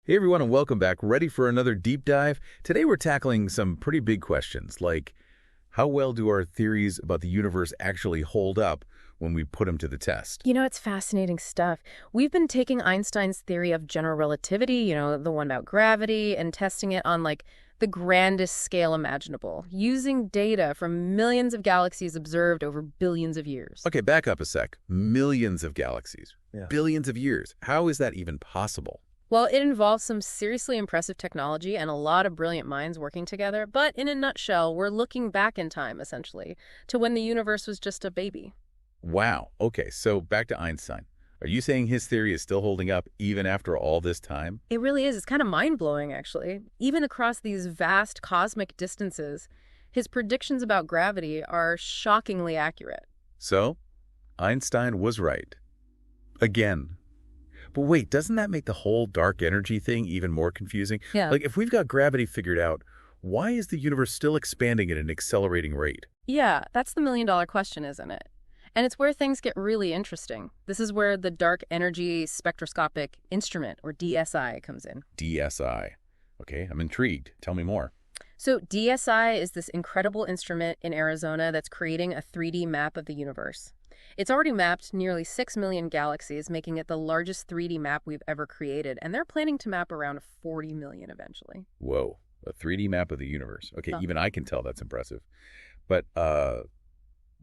Hey everyone and welcome back. Ready for another deep dive? Today we're tackling some pretty big questions like how well do our theories about the universe actually hold up when we put them to the test? It's fascinating stuff. We've been taking Einstein's theory of general relativity, the one about gravity, and testing it on the grandest scale imaginable, using data from millions of galaxies observed over billions of years. Okay, back up a sec. Millions of galaxies. Yeah. Billions of years. How is that even possible? Well, it involves some seriously impressive technology and a lot of brilliant minds working together, but in a nutshell, we're looking back in time, essentially, to when the universe was just a baby. Wow. Okay, so back to Einstein. Are you saying his theory is still holding up even after all this time? It really is. It's kind of mind-blowing, actually. Even across these vast cosmic distances, his predictions about gravity are shockingly accurate. So, Einstein was right. Again. But wait, doesn't that make the whole dark energy thing even more confusing? Yeah. Like, if we've got gravity figured out, why is the universe still expanding at an accelerating rate? Yeah, that's the million-dollar question, isn't it? And it's where things get really interesting. This is where the Dark Energy Spectroscopic Instrument, or DSI, comes in. DSI. Okay, I'm intrigued. Tell me more. So DSI is this incredible instrument in Arizona that's creating a 3D map of the universe. It's already mapped nearly 6 million galaxies, making it the largest 3D map we've ever created, and they're planning to map around 40 million eventually. Whoa, a 3D map of the universe. Okay, Oh. even I can tell that's impressive. But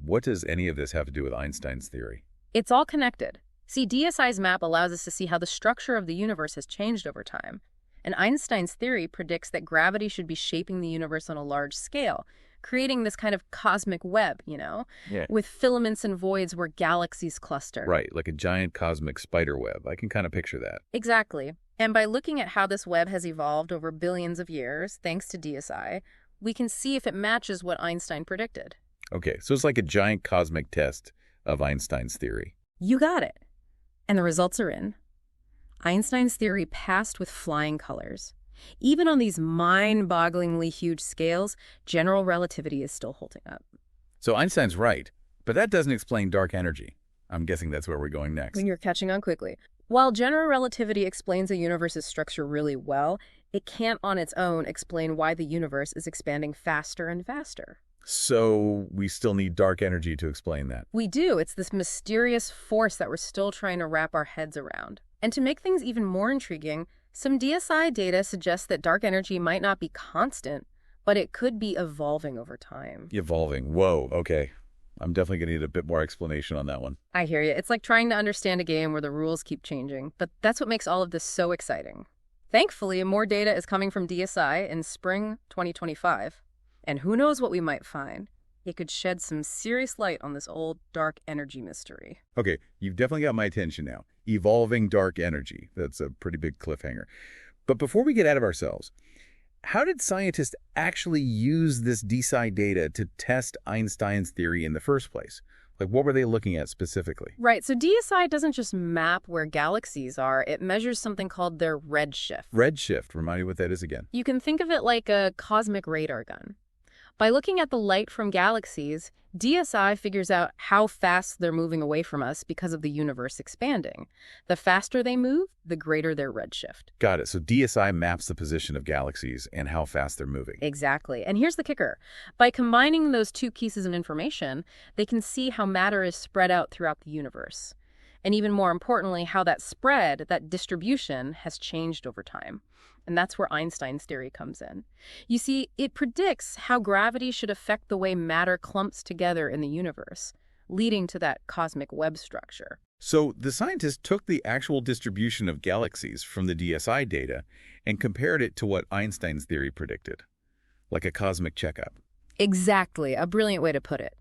what does any of this have to do with Einstein's theory? It's all connected. See, DSI's map allows us to see how the structure of the universe has changed over time. And Einstein's theory predicts that gravity should be shaping the universe on a large scale, creating this kind of cosmic web, Yeah. with filaments and voids where galaxies cluster. Right, like a giant cosmic spider web. I can kind of picture that. Exactly. And by looking at how this web has evolved over billions of years, thanks to DSI, we can see if it matches what Einstein predicted. Okay, so it's like a giant cosmic test of Einstein's theory. You got it. And the results are in. Einstein's theory passed with flying colors. Even on these mind-bogglingly huge scales, general relativity is still holding up. So Einstein's right, but that doesn't explain dark energy. I'm guessing that's where we're going next. When you're catching on quickly. While general relativity explains a universe's structure really well, it can't on its own explain why the universe is expanding faster and faster. So we still need dark energy to explain that. We do. It's this mysterious force that we're still trying to wrap our heads around. And to make things even more intriguing, some DSI data suggests that dark energy might not be constant, but it could be evolving over time. Evolving. Whoa, okay. I'm definitely going to need a bit more explanation on that one. I hear you. It's like trying to understand a game where the rules keep changing, but that's what makes all of this so exciting. Thankfully, more data is coming from DSI in spring 2025. And who knows what we might find. It could shed some serious light on this old dark energy mystery. Okay, you've definitely got my attention now. Evolving dark energy. That's a pretty big cliffhanger. But before we get out of ourselves, how did scientists actually use this DSI data to test Einstein's theory in the first place? Like, what were they looking at specifically? Right, so DSI doesn't just map where galaxies are, it measures something called their redshift. Redshift. Remind me what that is again. You can think of it like a cosmic radar gun. By looking at the light from galaxies, DSI figures out how fast they're moving away from us because of the universe expanding. The faster they move, the greater their redshift. Got it. So DSI maps the position of galaxies and how fast they're moving. Exactly. And here's the kicker. By combining those two pieces of information, they can see how matter is spread out throughout the universe. And even more importantly, how that spread, that distribution, has changed over time. And that's where Einstein's theory comes in. You see, it predicts how gravity should affect the way matter clumps together in the universe, leading to that cosmic web structure. So the scientists took the actual distribution of galaxies from the DSI data and compared it to what Einstein's theory predicted, like a cosmic checkup. Exactly, a brilliant way to put it.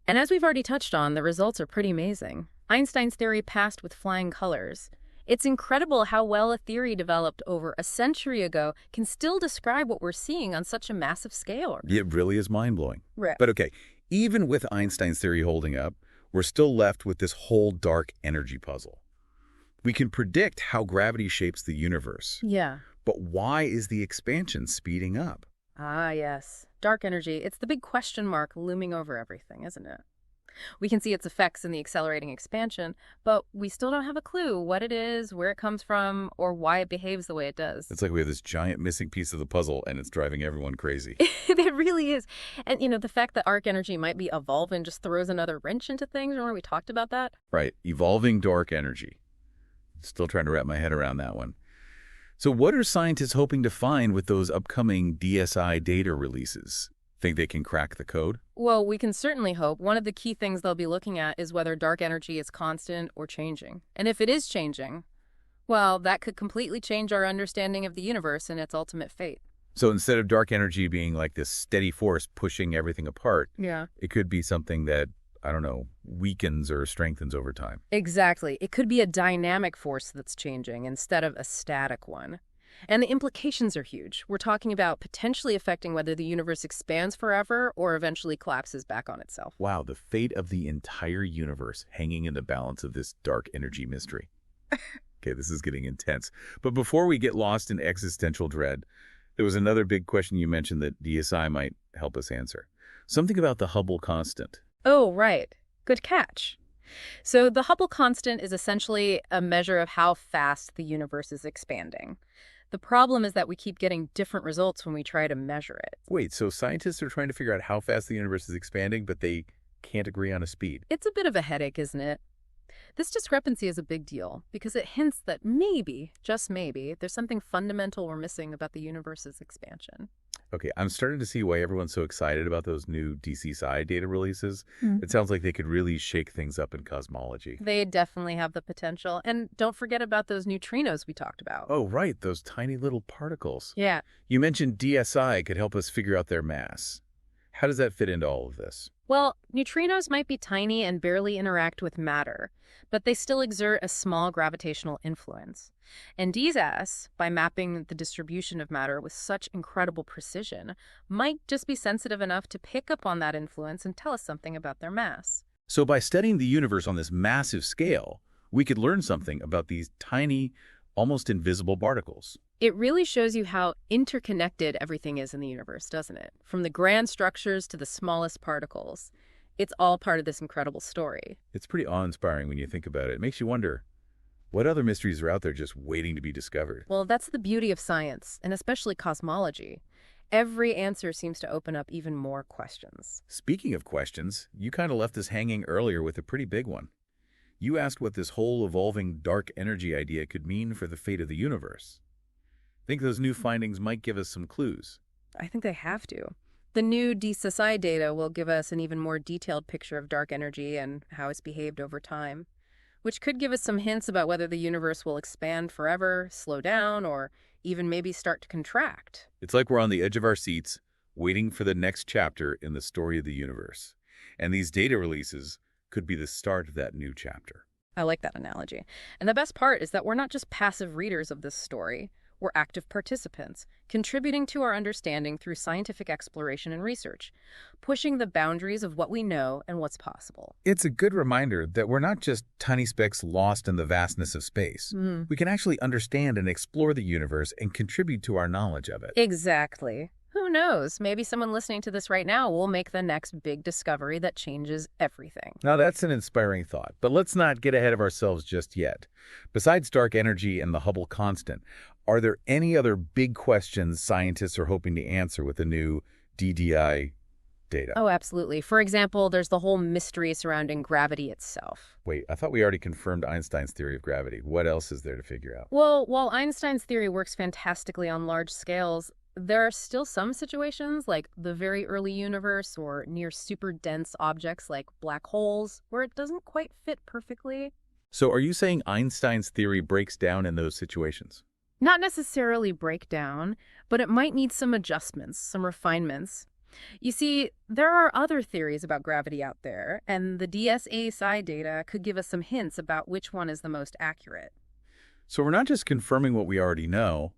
And as we've already touched on, the results are pretty amazing. Einstein's theory passed with flying colors. It's incredible how well a theory developed over a century ago can still describe what we're seeing on such a massive scale. It really is mind-blowing. Right. But okay, even with Einstein's theory holding up, we're still left with this whole dark energy puzzle. We can predict how gravity shapes the universe. Yeah. But why is the expansion speeding up? Ah, yes. Dark energy. It's the big question mark looming over everything, isn't it? We can see its effects in the accelerating expansion, but we still don't have a clue what it is, where it comes from, or why it behaves the way it does. It's like we have this giant missing piece of the puzzle, and it's driving everyone crazy. It really is. And, the fact that arc energy might be evolving just throws another wrench into things. Remember we talked about that? Right. Evolving dark energy. Still trying to wrap my head around that one. So what are scientists hoping to find with those upcoming DSI data releases? Think they can crack the code? Well, we can certainly hope. One of the key things they'll be looking at is whether dark energy is constant or changing. And if it is changing, well, that could completely change our understanding of the universe and its ultimate fate. So instead of dark energy being like this steady force pushing everything apart, Yeah. it could be something that, I don't know, weakens or strengthens over time. Exactly. It could be a dynamic force that's changing instead of a static one. And the implications are huge. We're talking about potentially affecting whether the universe expands forever or eventually collapses back on itself. Wow, the fate of the entire universe hanging in the balance of this dark energy mystery. Okay, this is getting intense. But before we get lost in existential dread, there was another big question you mentioned that DSI might help us answer. Something about the Hubble constant. Oh, right. Good catch. So the Hubble constant is essentially a measure of how fast the universe is expanding. The problem is that we keep getting different results when we try to measure it. Wait, so scientists are trying to figure out how fast the universe is expanding, but they can't agree on a speed. It's a bit of a headache, isn't it? This discrepancy is a big deal because it hints that maybe, just maybe, there's something fundamental we're missing about the universe's expansion. Okay, I'm starting to see why everyone's so excited about those new DCSI data releases. It sounds like they could really shake things up in cosmology. They definitely have the potential. And don't forget about those neutrinos we talked about. Oh, right, those tiny little particles. Yeah. You mentioned DSI could help us figure out their mass. How does that fit into all of this? Well, neutrinos might be tiny and barely interact with matter, but they still exert a small gravitational influence. And DESI, by mapping the distribution of matter with such incredible precision, might just be sensitive enough to pick up on that influence and tell us something about their mass. So by studying the universe on this massive scale, we could learn something about these tiny, almost invisible particles. It really shows you how interconnected everything is in the universe, doesn't it? From the grand structures to the smallest particles. It's all part of this incredible story. It's pretty awe-inspiring when you think about it. It makes you wonder, what other mysteries are out there just waiting to be discovered? Well, that's the beauty of science, and especially cosmology. Every answer seems to open up even more questions. Speaking of questions, you kind of left us hanging earlier with a pretty big one. You asked what this whole evolving dark energy idea could mean for the fate of the universe. Think those new findings might give us some clues? I think they have to. The new DESI data will give us an even more detailed picture of dark energy and how it's behaved over time, which could give us some hints about whether the universe will expand forever, slow down, or even maybe start to contract. It's like we're on the edge of our seats, waiting for the next chapter in the story of the universe. And these data releases could be the start of that new chapter. I like that analogy. And the best part is that we're not just passive readers of this story. We're active participants, contributing to our understanding through scientific exploration and research, pushing the boundaries of what we know and what's possible. It's a good reminder that we're not just tiny specks lost in the vastness of space. We can actually understand and explore the universe and contribute to our knowledge of it. Exactly. Who knows? Maybe someone listening to this right now will make the next big discovery that changes everything. Now, that's an inspiring thought, but let's not get ahead of ourselves just yet. Besides dark energy and the Hubble constant, are there any other big questions scientists are hoping to answer with the new DDI data? Oh, absolutely. For example, there's the whole mystery surrounding gravity itself. Wait, I thought we already confirmed Einstein's theory of gravity. What else is there to figure out? Well, while Einstein's theory works fantastically on large scales, there are still some situations, like the very early universe or near super dense objects like black holes, where it doesn't quite fit perfectly. So are you saying Einstein's theory breaks down in those situations? Not necessarily break down, but it might need some adjustments, some refinements. You see, there are other theories about gravity out there, and the DSI data could give us some hints about which one is the most accurate. So we're not just confirming what we already know,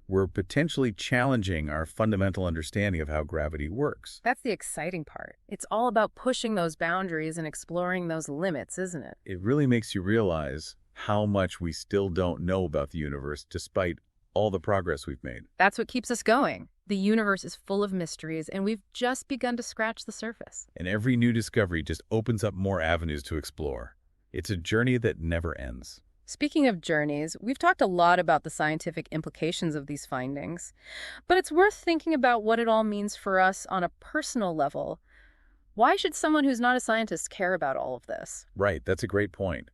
we're potentially challenging our fundamental understanding of how gravity works. That's the exciting part. It's all about pushing those boundaries and exploring those limits, isn't it? It really makes you realize how much we still don't know about the universe despite all the progress we've made. That's what keeps us going. The universe is full of mysteries, and we've just begun to scratch the surface. And every new discovery just opens up more avenues to explore. It's a journey that never ends. Speaking of journeys, we've talked a lot about the scientific implications of these findings, but it's worth thinking about what it all means for us on a personal level. Why should someone who's not a scientist care about all of this? Right, that's a great point.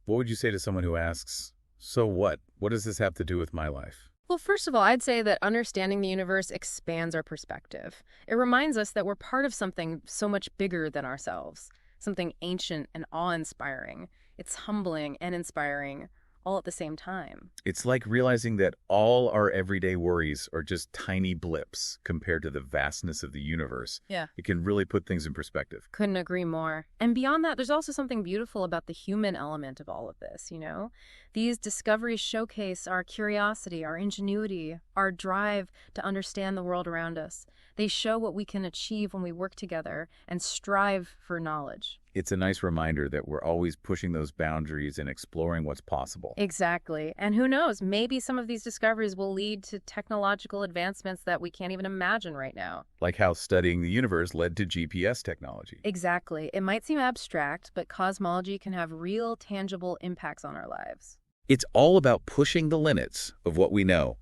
What would you say to someone who asks, so what? What does this have to do with my life? Well, first of all, I'd say that understanding the universe expands our perspective. It reminds us that we're part of something so much bigger than ourselves, something ancient and awe-inspiring. It's humbling and inspiring all at the same time. It's like realizing that all our everyday worries are just tiny blips compared to the vastness of the universe. Yeah. It can really put things in perspective. Couldn't agree more. And beyond that, there's also something beautiful about the human element of all of this, you know? These discoveries showcase our curiosity, our ingenuity, our drive to understand the world around us. They show what we can achieve when we work together and strive for knowledge. It's a nice reminder that we're always pushing those boundaries and exploring what's possible. Exactly. And who knows, maybe some of these discoveries will lead to technological advancements that we can't even imagine right now. Like how studying the universe led to GPS technology. Exactly. It might seem abstract, but cosmology can have real, tangible impacts on our lives. It's all about pushing the limits of what we know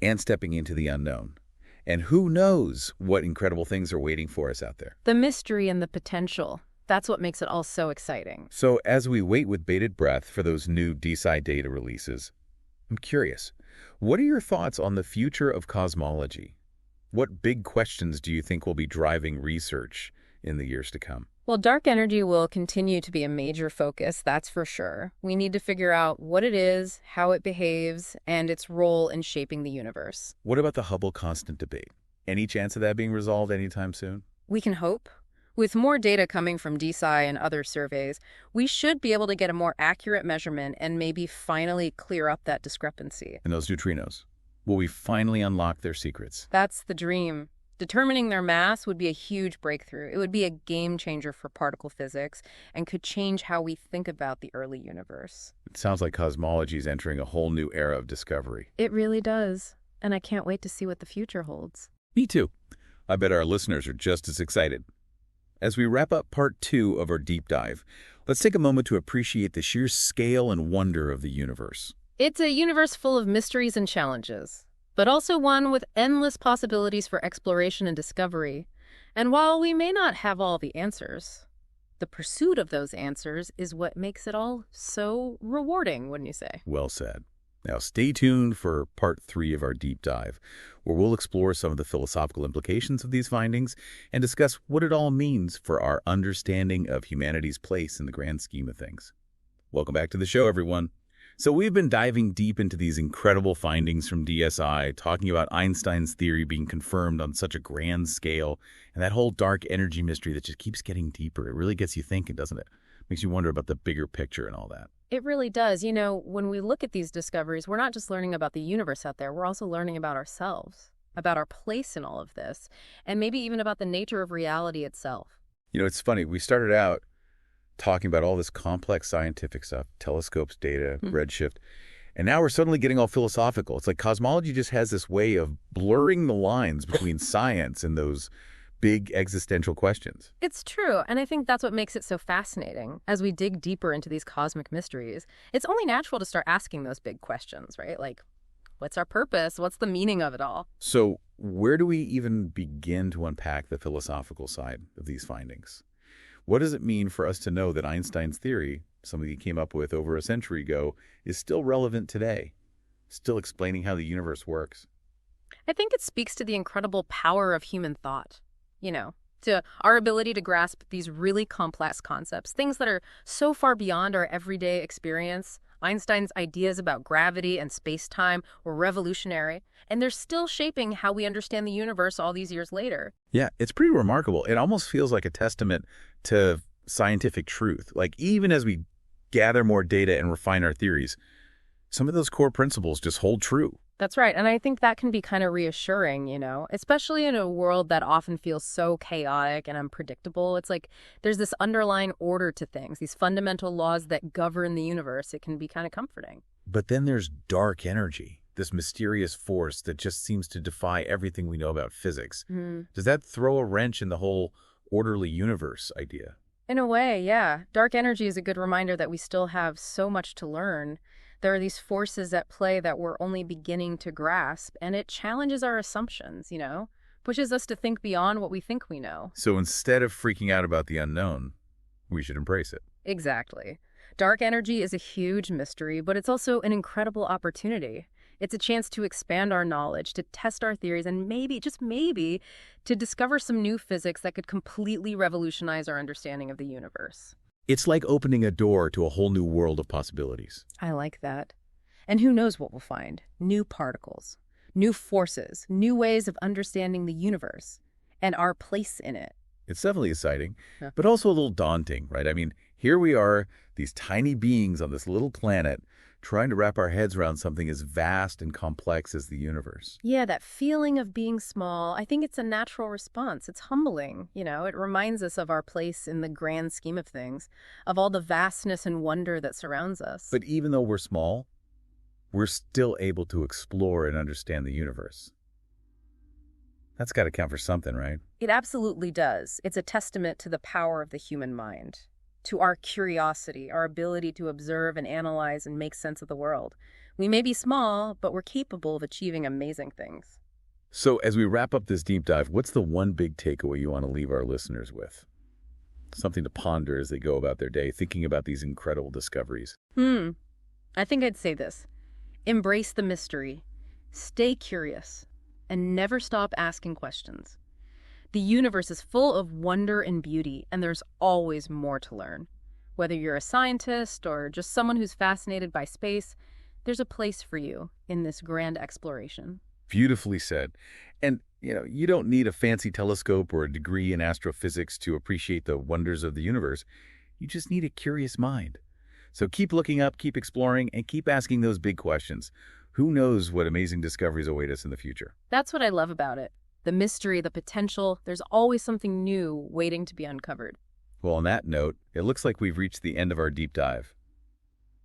and stepping into the unknown. And who knows what incredible things are waiting for us out there. The mystery and the potential. That's what makes it all so exciting. So as we wait with bated breath for those new DESI data releases, I'm curious, what are your thoughts on the future of cosmology? What big questions do you think will be driving research in the years to come? Well, dark energy will continue to be a major focus, that's for sure. We need to figure out what it is, how it behaves, and its role in shaping the universe. What about the Hubble constant debate? Any chance of that being resolved anytime soon? We can hope. With more data coming from DESI and other surveys, we should be able to get a more accurate measurement and maybe finally clear up that discrepancy. And those neutrinos, will we finally unlock their secrets? That's the dream. Determining their mass would be a huge breakthrough. It would be a game changer for particle physics and could change how we think about the early universe. It sounds like cosmology is entering a whole new era of discovery. It really does. And I can't wait to see what the future holds. Me too. I bet our listeners are just as excited. As we wrap up part 2 of our deep dive, let's take a moment to appreciate the sheer scale and wonder of the universe. It's a universe full of mysteries and challenges, but also one with endless possibilities for exploration and discovery. And while we may not have all the answers, the pursuit of those answers is what makes it all so rewarding, wouldn't you say? Well said. Now stay tuned for part 3 of our deep dive, where we'll explore some of the philosophical implications of these findings and discuss what it all means for our understanding of humanity's place in the grand scheme of things. Welcome back to the show, everyone. So we've been diving deep into these incredible findings from DSI, talking about Einstein's theory being confirmed on such a grand scale, and that whole dark energy mystery that just keeps getting deeper. It really gets you thinking, doesn't it? Makes you wonder about the bigger picture and all that. It really does. You know, when we look at these discoveries, we're not just learning about the universe out there, we're also learning about ourselves, about our place in all of this, and maybe even about the nature of reality itself. You know, it's funny. We started out talking about all this complex scientific stuff, telescopes, data, redshift, and now we're suddenly getting all philosophical. It's like cosmology just has this way of blurring the lines between science and those big existential questions. It's true, and I think that's what makes it so fascinating. As we dig deeper into these cosmic mysteries, it's only natural to start asking those big questions, right? Like, what's our purpose? What's the meaning of it all? So where do we even begin to unpack the philosophical side of these findings? What does it mean for us to know that Einstein's theory, something he came up with over a century ago, is still relevant today, still explaining how the universe works? I think it speaks to the incredible power of human thought. You know, to our ability to grasp these really complex concepts, things that are so far beyond our everyday experience. Einstein's ideas about gravity and space-time were revolutionary, and they're still shaping how we understand the universe all these years later. Yeah, it's pretty remarkable. It almost feels like a testament to scientific truth. Like, even as we gather more data and refine our theories, some of those core principles just hold true. That's right. And I think that can be kind of reassuring, you know, especially in a world that often feels so chaotic and unpredictable. It's like there's this underlying order to things, these fundamental laws that govern the universe. It can be kind of comforting. But then there's dark energy. this mysterious force that just seems to defy everything we know about physics. Hmm. Does that throw a wrench in the whole orderly universe idea? In a way, yeah. Dark energy is a good reminder that we still have so much to learn. There are these forces at play that we're only beginning to grasp, and it challenges our assumptions, pushes us to think beyond what we think we know. So instead of freaking out about the unknown, we should embrace it. Exactly. Dark energy is a huge mystery, but it's also an incredible opportunity. It's a chance to expand our knowledge, to test our theories, and maybe, just maybe, to discover some new physics that could completely revolutionize our understanding of the universe. It's like opening a door to a whole new world of possibilities. I like that. And who knows what we'll find? New particles, new forces, new ways of understanding the universe, and our place in it. It's definitely exciting, Yeah. but also a little daunting, right? I mean, here we are, these tiny beings on this little planet, trying to wrap our heads around something as vast and complex as the universe. Yeah, that feeling of being small, I think it's a natural response. It's humbling, It reminds us of our place in the grand scheme of things, of all the vastness and wonder that surrounds us. But even though we're small, we're still able to explore and understand the universe. That's got to count for something, right? It absolutely does. It's a testament to the power of the human mind, to our curiosity, our ability to observe and analyze and make sense of the world. We may be small, but we're capable of achieving amazing things. So as we wrap up this deep dive, what's the one big takeaway you want to leave our listeners with? Something to ponder as they go about their day, thinking about these incredible discoveries. I think I'd say this. Embrace the mystery. Stay curious. And never stop asking questions. The universe is full of wonder and beauty, and there's always more to learn. Whether you're a scientist or just someone who's fascinated by space, there's a place for you in this grand exploration. Beautifully said. And, you don't need a fancy telescope or a degree in astrophysics to appreciate the wonders of the universe. You just need a curious mind. So keep looking up, keep exploring, and keep asking those big questions. Who knows what amazing discoveries await us in the future? That's what I love about it. The mystery, the potential, there's always something new waiting to be uncovered. Well, on that note, it looks like we've reached the end of our deep dive.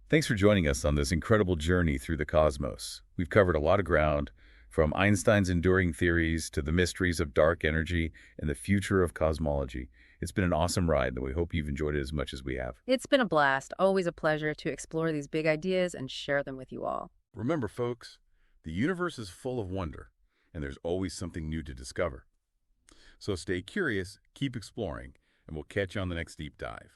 Thanks for joining us on this incredible journey through the cosmos. We've covered a lot of ground, from Einstein's enduring theories to the mysteries of dark energy and the future of cosmology. It's been an awesome ride, and we hope you've enjoyed it as much as we have. It's been a blast. Always a pleasure to explore these big ideas and share them with you all. Remember, folks, the universe is full of wonder, and there's always something new to discover. So stay curious, keep exploring, and we'll catch you on the next deep dive.